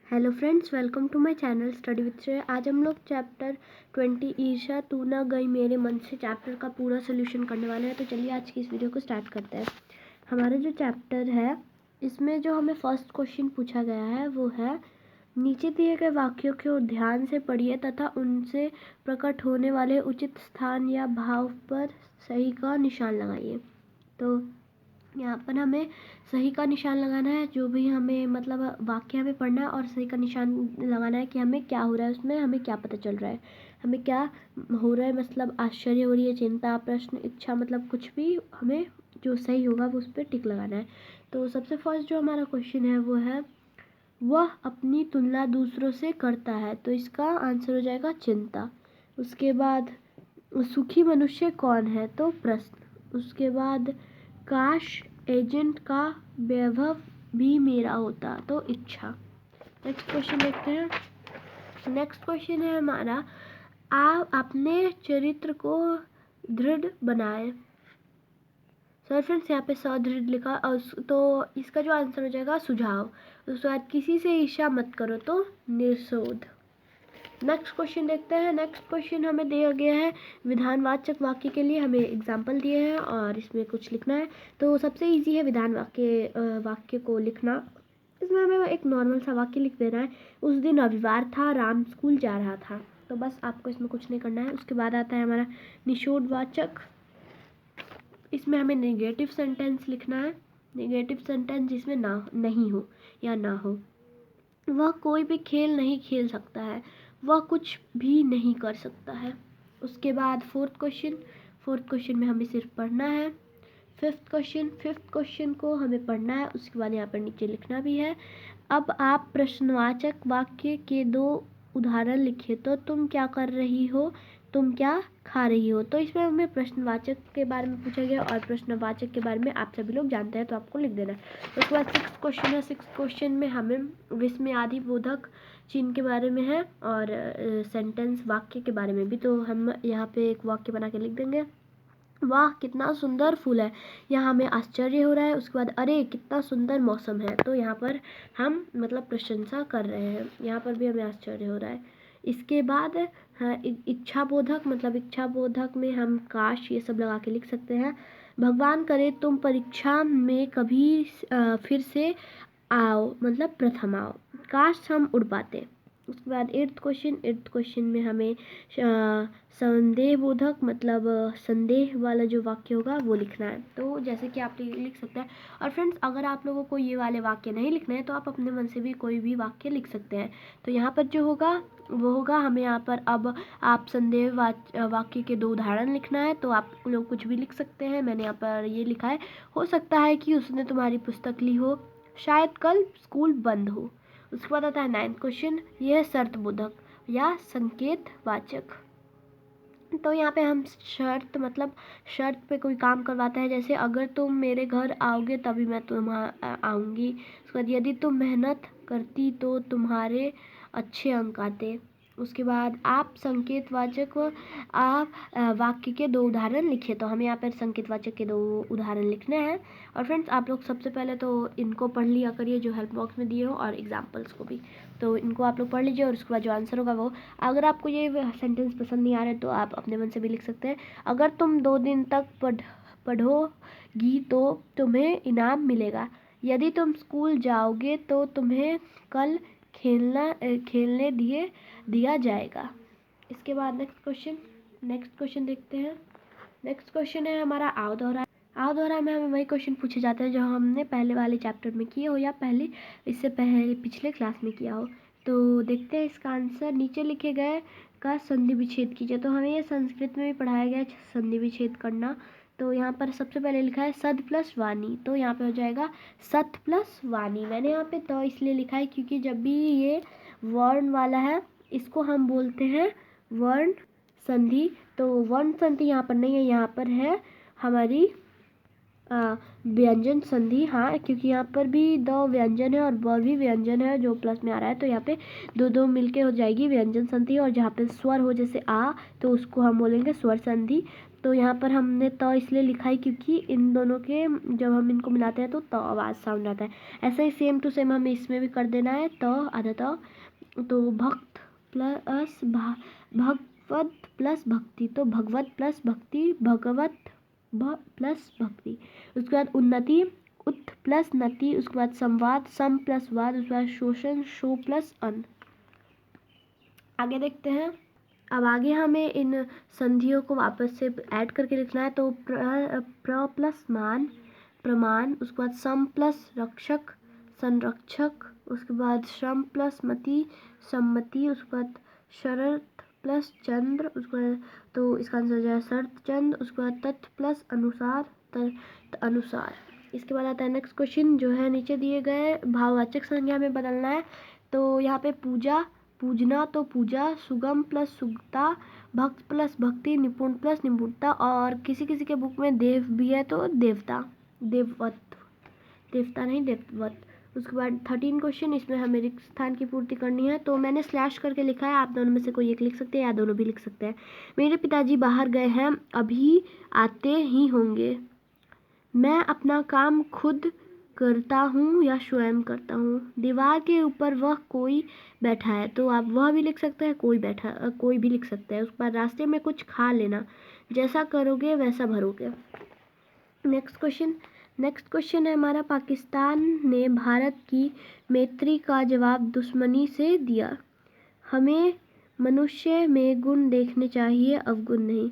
Hello friends, welcome to my channel study with Shreya. आज हम लोग चैप्टर 20 ईर्ष्या तू ना गई मेरे मन से चैप्टर का पूरा सोल्यूशन करने वाले हैं। तो चलिए आज की इस वीडियो को स्टार्ट करते हैं। हमारा जो चैप्टर है इसमें जो हमें फर्स्ट क्वेश्चन पूछा गया है वो है, नीचे दिए गए वाक्यों को ध्यान से पढ़िए तथा उनसे प्रकट होने वाले उचित स्थान या भाव पर सही का निशान लगाइए। तो यहाँ पर हमें सही का निशान लगाना है, जो भी हमें मतलब वाक्य हमें पढ़ना है और सही का निशान लगाना है कि हमें क्या हो रहा है, उसमें हमें क्या पता चल रहा है, हमें क्या हो रहा है, मतलब आश्चर्य हो रही है, चिंता, प्रश्न, इच्छा, मतलब कुछ भी हमें जो सही होगा वो उस पर टिक लगाना है। तो सबसे फर्स्ट जो हमारा क्वेश्चन है वो है, वह अपनी तुलना दूसरों से करता है। तो इसका आंसर हो जाएगा चिंता। उसके बाद सुखी मनुष्य कौन है, तो प्रश्न। उसके बाद काश एजेंट का वैभव भी मेरा होता, तो इच्छा। नेक्स्ट क्वेश्चन देखते हैं। नेक्स्ट क्वेश्चन है हमारा, आप अपने चरित्र को दृढ़ बनाए। सर फ्रेंड्स यहाँ पे सुदृढ़ लिखा और तो इसका जो आंसर हो जाएगा सुझाव। उसके बाद किसी से ईर्ष्या मत करो, तो निर्सोध। नेक्स्ट क्वेश्चन देखते हैं। नेक्स्ट क्वेश्चन हमें दिया गया है, विधानवाचक वाक्य के लिए हमें एग्जाम्पल दिए हैं और इसमें कुछ लिखना है। तो सबसे इजी है विधान वाक्य को लिखना। इसमें हमें एक नॉर्मल सा वाक्य लिख देना है, उस दिन रविवार था, राम स्कूल जा रहा था। तो बस आपको इसमें कुछ नहीं करना है। उसके बाद आता है हमारा निषेधवाचक। इसमें हमें नेगेटिव सेंटेंस लिखना है। नेगेटिव सेंटेंस जिसमें ना नहीं हो या ना हो। वह कोई भी खेल नहीं खेल सकता है, वह कुछ भी नहीं कर सकता है। उसके बाद फोर्थ क्वेश्चन में हमें सिर्फ पढ़ना है। फिफ्थ क्वेश्चन को हमें पढ़ना है, उसके बाद यहाँ पर नीचे लिखना भी है। अब आप प्रश्नवाचक वाक्य के 2 उदाहरण लिखिए। तो तुम क्या कर रही हो, तुम क्या खा रही हो। तो इसमें हमें प्रश्नवाचक के बारे में पूछा गया और प्रश्नवाचक के बारे में आप सभी लोग जानते हैं, तो आपको लिख देना है। उसके बाद सिक्स्थ क्वेश्चन है। सिक्स्थ क्वेश्चन में हमें विस्मयादि बोधक चिन्ह के बारे में है और सेंटेंस वाक्य के बारे में भी। तो हम यहाँ पे एक वाक्य बना के लिख देंगे, वाह कितना सुंदर फूल है, यहाँ हमें आश्चर्य हो रहा है। उसके बाद अरे कितना सुंदर मौसम है, तो यहाँ पर हम मतलब प्रशंसा कर रहे हैं, यहाँ पर भी हमें आश्चर्य हो रहा है। इसके बाद इच्छा बोधक, मतलब इच्छा बोधक में हम काश ये सब लगा के लिख सकते हैं। भगवान करे तुम परीक्षा में कभी फिर से आओ, मतलब प्रथम आओ, काश हम उड़ पाते। उसके बाद एट्थ क्वेश्चन में हमें संदेह बोधक, मतलब संदेह वाला जो वाक्य होगा वो लिखना है। तो जैसे कि आप लिख सकते हैं। और फ्रेंड्स अगर आप लोगों को ये वाले वाक्य नहीं लिखने हैं तो आप अपने मन से भी कोई भी वाक्य लिख सकते हैं। तो यहाँ पर जो होगा वो होगा, हमें यहाँ पर अब आप संदेह वाक्य के 2 उदाहरण लिखना है। तो आप लोग कुछ भी लिख सकते हैं। मैंने यहाँ पर ये लिखा है, हो सकता है कि उसने तुम्हारी पुस्तक ली हो, शायद कल स्कूल बंद हो। उसके बाद आता है 9th क्वेश्चन, यह है शर्त बोधक या संकेत वाचक। तो यहाँ पे हम शर्त, मतलब शर्त पे कोई काम करवाता है, जैसे अगर तुम मेरे घर आओगे तभी मैं आऊँगी। उसके बाद यदि तुम मेहनत करती तो तुम्हारे अच्छे अंक आते। उसके बाद आप संकेतवाचक आप वाक्य के 2 उदाहरण लिखे। तो हमें यहाँ पर संकेतवाचक के 2 उदाहरण लिखने हैं। और फ्रेंड्स आप लोग सबसे पहले तो इनको पढ़ लिया करिए जो हेल्प बॉक्स में दिए हो, और एग्जाम्पल्स को भी। तो इनको आप लोग पढ़ लीजिए और उसके बाद जो आंसर होगा वो, अगर आपको ये सेंटेंस पसंद नहीं आ रहे तो आप अपने मन से भी लिख सकते हैं। अगर तुम 2 दिन तक पढ़ोगी तो तुम्हें इनाम मिलेगा, यदि तुम स्कूल जाओगे तो तुम्हें कल खेलने दिया जाएगा। इसके बाद नेक्स्ट क्वेश्चन देखते हैं। नेक्स्ट क्वेश्चन है हमारा आओ दोहरा में हमें वही क्वेश्चन पूछे जाते हैं जो हमने पहले वाले चैप्टर में किए हो या इससे पहले पिछले क्लास में किया हो। तो देखते हैं इसका आंसर। नीचे लिखे गए का संधि विच्छेद कीजिए। तो हमें ये संस्कृत में भी पढ़ाया गया है संधि विच्छेद करना। तो यहाँ पर सबसे पहले लिखा है सद प्लस वाणी, तो यहाँ पे हो जाएगा सत प्लस वाणी। मैंने यहाँ पे तो इसलिए लिखा है क्योंकि जब भी ये वर्ण वाला है इसको हम बोलते हैं वर्ण संधि। तो वर्ण संधि यहाँ पर नहीं है, यहाँ पर है हमारी व्यंजन संधि। हाँ, क्योंकि यहाँ पर भी 2 व्यंजन है और ब भी व्यंजन है जो प्लस में आ रहा है, तो यहाँ पे 2 मिलके हो जाएगी व्यंजन संधि। और जहाँ पे स्वर हो जैसे आ तो उसको हम बोलेंगे स्वर संधि। तो तो यहाँ पर हमने त इसलिए लिखा है क्योंकि इन दोनों के जब हम इनको मिलाते हैं तो त आवाज़ साउंड आता है। ऐसा ही सेम टू सेम हमें इसमें भी कर देना है, त आधा त, तो भक्त प्लस भगवत प्लस भक्ति, तो भगवत प्लस भक्ति, भगवत प्लस भक्ति। उसके बाद उन्नति, उत प्लस नति। उसके बाद संवाद, सम प्लस वाद। उसके बाद शोषण, शो प्लस अन। आगे देखते हैं। अब आगे हमें इन संधियों को वापस से ऐड करके लिखना है। तो प्र प्लस मान, प्रमाण। उसके बाद सम प्लस रक्षक, संरक्षक। उसके बाद श्रम प्लस मति, सम्मति। उसके बाद शरत प्लस चंद्र। उसके बाद तो इसका आंसर हो जाए शरत चंद्र। उसके बाद तत् प्लस अनुसार, अनुसार। इसके बाद आता है नेक्स्ट क्वेश्चन जो है नीचे दिए गए भाववाचक संज्ञा में बदलना है। तो यहाँ पे पूजा, पूजना, तो पूजा। सुगम प्लस सुगता, भक्त प्लस भक्ति, निपुण प्लस निपुणता। और किसी किसी के बुक में देव भी है तो देवता, देववत, देवता नहीं देववत। उसके बाद 13 क्वेश्चन, इसमें हमें रिक्त स्थान की पूर्ति करनी है। तो मैंने स्लैश करके लिखा है, आप दोनों में से कोई एक लिख सकते हैं या दोनों भी लिख सकते हैं। मेरे पिताजी बाहर गए हैं, अभी आते ही होंगे। मैं अपना काम खुद करता हूँ या स्वयं करता हूँ। दीवार के ऊपर वह कोई बैठा है, तो आप वह भी लिख सकते हैं, कोई बैठा, कोई भी लिख सकते हैं। उसके बाद रास्ते में कुछ खा लेना, जैसा करोगे वैसा भरोगे। नेक्स्ट क्वेश्चन है हमारा, पाकिस्तान ने भारत की मैत्री का जवाब दुश्मनी से दिया। हमें मनुष्य में गुण देखने चाहिए, अवगुण नहीं।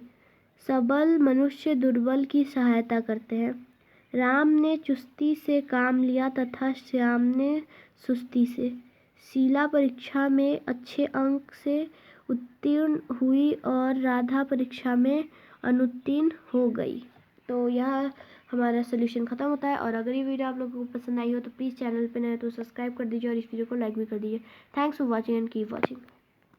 सबल मनुष्य दुर्बल की सहायता करते हैं। राम ने चुस्ती से काम लिया तथा श्याम ने सुस्ती से। शीला परीक्षा में अच्छे अंक से उत्तीर्ण हुई और राधा परीक्षा में अनुत्तीर्ण हो गई। तो यह हमारा सोल्यूशन ख़त्म होता है। और अगर ये वीडियो आप लोगों को पसंद आई हो तो प्लीज़ चैनल पे नए तो सब्सक्राइब कर दीजिए और इस वीडियो को लाइक भी कर दीजिए। Thanks for watching and keep watching.